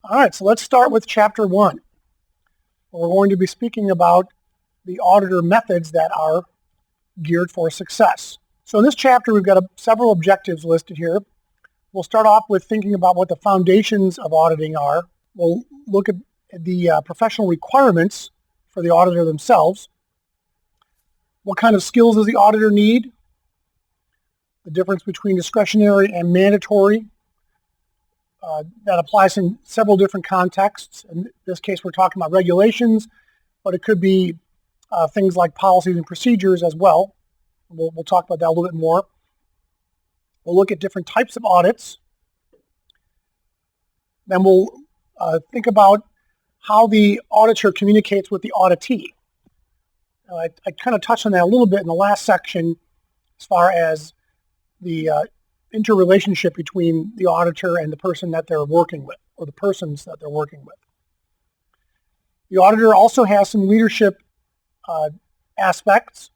All right, so let's start with Chapter 1. We're going to be speaking about the auditor methods that are geared for success. So in this chapter, we've got several objectives listed here. We'll start off with thinking about what the foundations of auditing are. We'll look at the professional requirements for the auditor themselves. What kind of skills does the auditor need? The difference between discretionary and mandatory. That applies in several different contexts. In this case, we're talking about regulations, but it could be things like policies and procedures as well. We'll talk about that a little bit more. We'll look at different types of audits. Then we'll think about how the auditor communicates with the auditee. I kind of touched on that a little bit in the last section as far as the interrelationship between the auditor and the person that they're working with, or the persons that they're working with. The auditor also has some leadership aspects,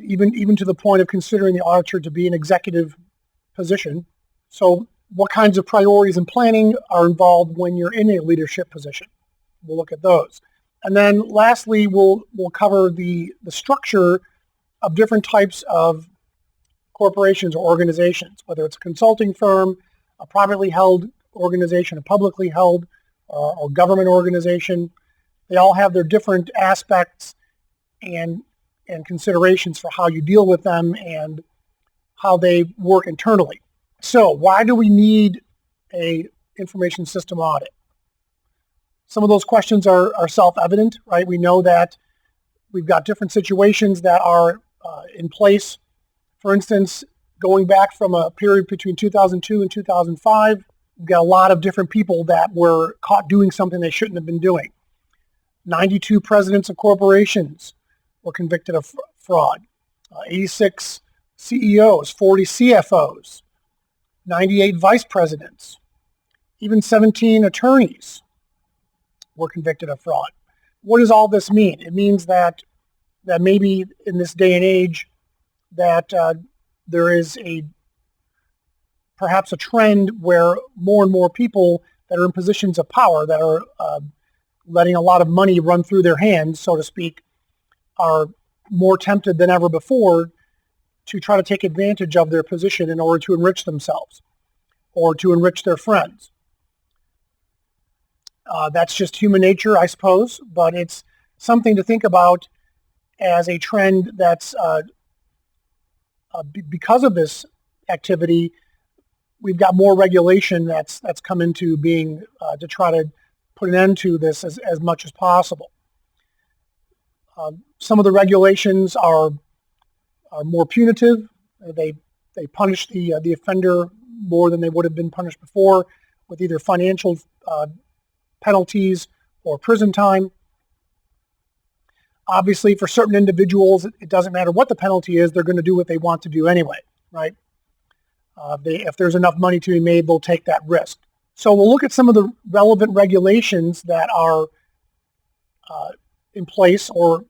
even to the point of considering the auditor to be an executive position. So what kinds of priorities and planning are involved when you're in a leadership position? We'll look at those. And then lastly, we'll cover the structure of different types of corporations or organizations, whether it's a consulting firm, a privately held organization, a publicly held, or government organization. They all have their different aspects and considerations for how you deal with them and how they work internally. So why do we need a information system audit? Some of those questions are self-evident, right? We know that we've got different situations that are in place. For instance, going back from a period between 2002 and 2005, we've got a lot of different people that were caught doing something they shouldn't have been doing. 92 presidents of corporations were convicted of fraud. 86 CEOs, 40 CFOs, 98 vice presidents, even 17 attorneys were convicted of fraud. What does all this mean? It means that maybe in this day and age that there is perhaps a trend where more and more people that are in positions of power, that are letting a lot of money run through their hands, so to speak, are more tempted than ever before to try to take advantage of their position in order to enrich themselves or to enrich their friends. That's just human nature, I suppose, but it's something to think about as a trend that's because of this activity, we've got more regulation that's come into being to try to put an end to this as much as possible. Some of the regulations are more punitive. They punish the offender more than they would have been punished before, with either financial penalties or prison time. Obviously, for certain individuals, it doesn't matter what the penalty is, they're going to do what they want to do anyway, right? If there's enough money to be made, they'll take that risk. So we'll look at some of the relevant regulations that are in place or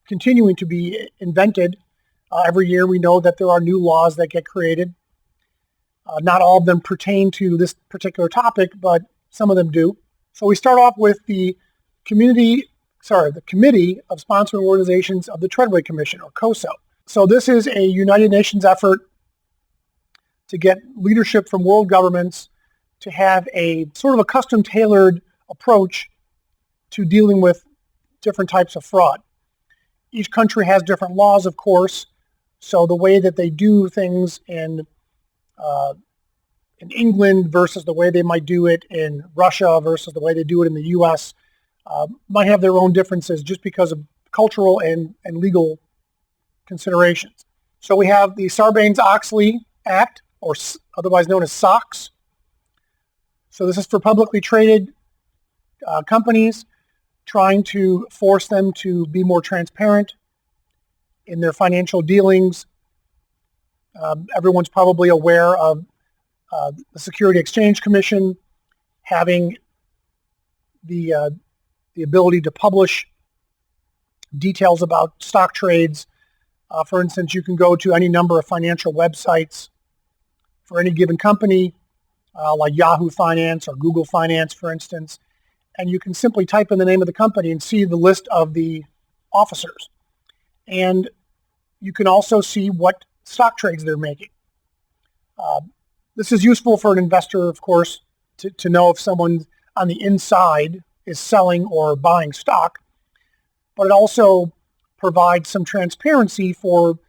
continuing to be invented. Every year we know that there are new laws that get created. Not all of them pertain to this particular topic, but some of them do. So we start off with the Committee of Sponsoring Organizations of the Treadway Commission, or COSO. So this is a United Nations effort to get leadership from world governments to have a sort of a custom-tailored approach to dealing with different types of fraud. Each country has different laws, of course, so the way that they do things in England versus the way they might do it in Russia versus the way they do it in the U.S. Might have their own differences just because of cultural and legal considerations. So we have the Sarbanes-Oxley Act, or otherwise known as SOX. So this is for publicly traded companies, trying to force them to be more transparent in their financial dealings. Everyone's probably aware of the Security Exchange Commission having the ability to publish details about stock trades. For instance, you can go to any number of financial websites for any given company like Yahoo Finance or Google Finance, for instance. And you can simply type in the name of the company and see the list of the officers. And you can also see what stock trades they're making. This is useful for an investor, of course, to know if someone on the inside is selling or buying stock, but it also provides some transparency for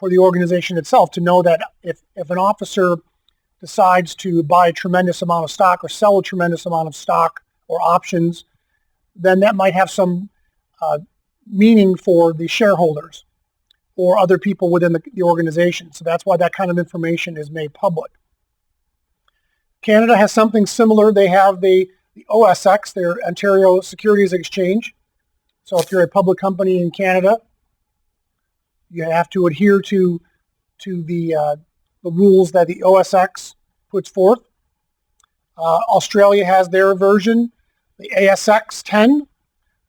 the organization itself to know that if an officer decides to buy a tremendous amount of stock or sell a tremendous amount of stock or options, then that might have some meaning for the shareholders or other people within the organization. So that's why that kind of information is made public. Canada has something similar. They have the OSX, their Ontario Securities Exchange. So if you're a public company in Canada, you have to adhere to the rules that the OSX puts forth. Australia has their version, the ASX 10,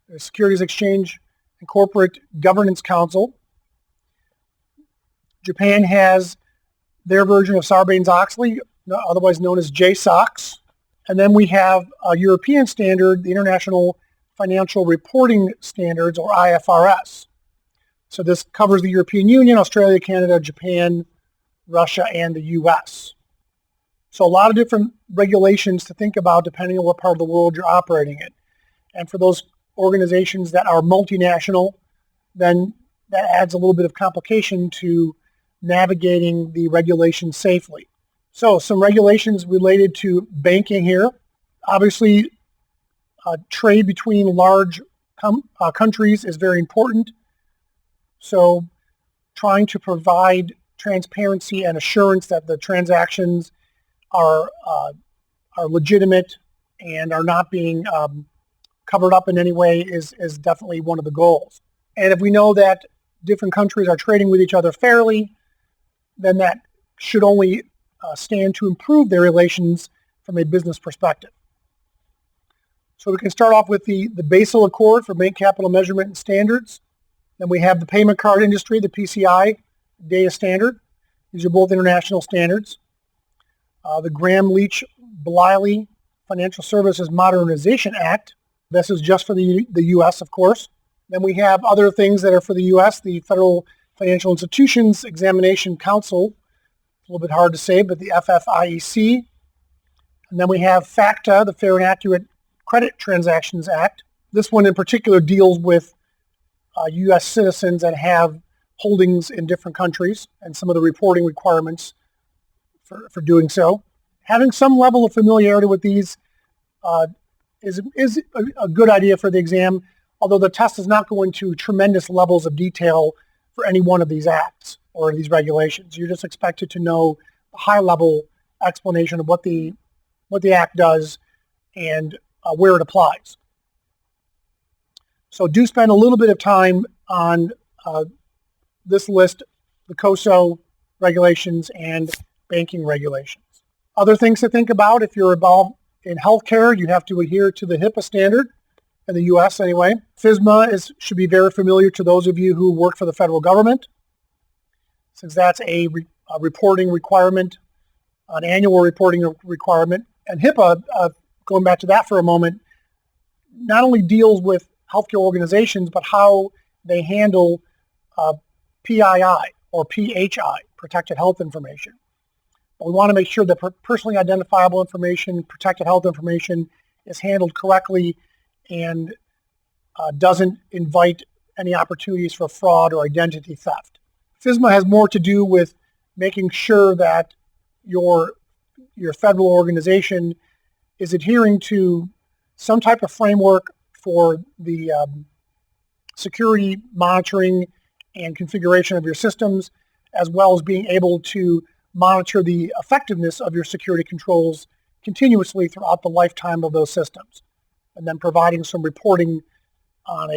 the Securities Exchange and Corporate Governance Council. Japan has their version of Sarbanes-Oxley, otherwise known as JSOX. And then we have a European standard, the International Financial Reporting Standards, or IFRS. So this covers the European Union, Australia, Canada, Japan, Russia, and the U.S. So a lot of different regulations to think about depending on what part of the world you're operating in. And for those organizations that are multinational, then that adds a little bit of complication to navigating the regulations safely. So some regulations related to banking here. Obviously, trade between large countries is very important. So trying to provide transparency and assurance that the transactions are legitimate and are not being covered up in any way is definitely one of the goals. And if we know that different countries are trading with each other fairly, then that should only stand to improve their relations from a business perspective. So we can start off with the Basel Accord for Bank Capital Measurement and Standards. Then we have the payment card industry, the PCI data standard. These are both international standards. The Graham-Leach-Bliley Financial Services Modernization Act. This is just for the U.S., of course. Then we have other things that are for the U.S., the Federal Financial Institutions Examination Council, a little bit hard to say, but the FFIEC. And then we have FACTA, the Fair and Accurate Credit Transactions Act. This one in particular deals with U.S. citizens that have holdings in different countries and some of the reporting requirements for doing so. Having some level of familiarity with these is a good idea for the exam, although the test does not go into tremendous levels of detail for any one of these acts or these regulations. You're just expected to know a high-level explanation of what the act does and where it applies. So do spend a little bit of time on this list, the COSO regulations and banking regulations. Other things to think about: if you're involved in healthcare, you have to adhere to the HIPAA standard in the U.S. anyway. FSMA should be very familiar to those of you who work for the federal government, since that's a reporting requirement, an annual reporting requirement. And HIPAA, going back to that for a moment, not only deals with healthcare organizations, but how they handle PII or PHI, protected health information. But we want to make sure that personally identifiable information, protected health information, is handled correctly and doesn't invite any opportunities for fraud or identity theft. FSMA has more to do with making sure that your federal organization is adhering to some type of framework for the security monitoring and configuration of your systems, as well as being able to monitor the effectiveness of your security controls continuously throughout the lifetime of those systems, and then providing some reporting on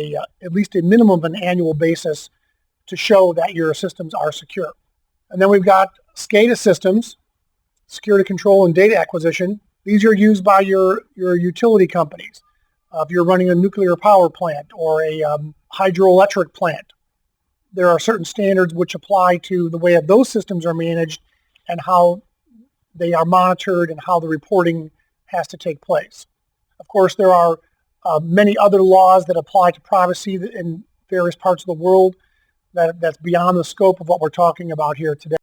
at least a minimum of an annual basis to show that your systems are secure. And then we've got SCADA systems, security control and data acquisition. These are used by your utility companies. If you're running a nuclear power plant or a hydroelectric plant, there are certain standards which apply to the way that those systems are managed and how they are monitored and how the reporting has to take place. Of course, there are many other laws that apply to privacy in various parts of the world that's beyond the scope of what we're talking about here today.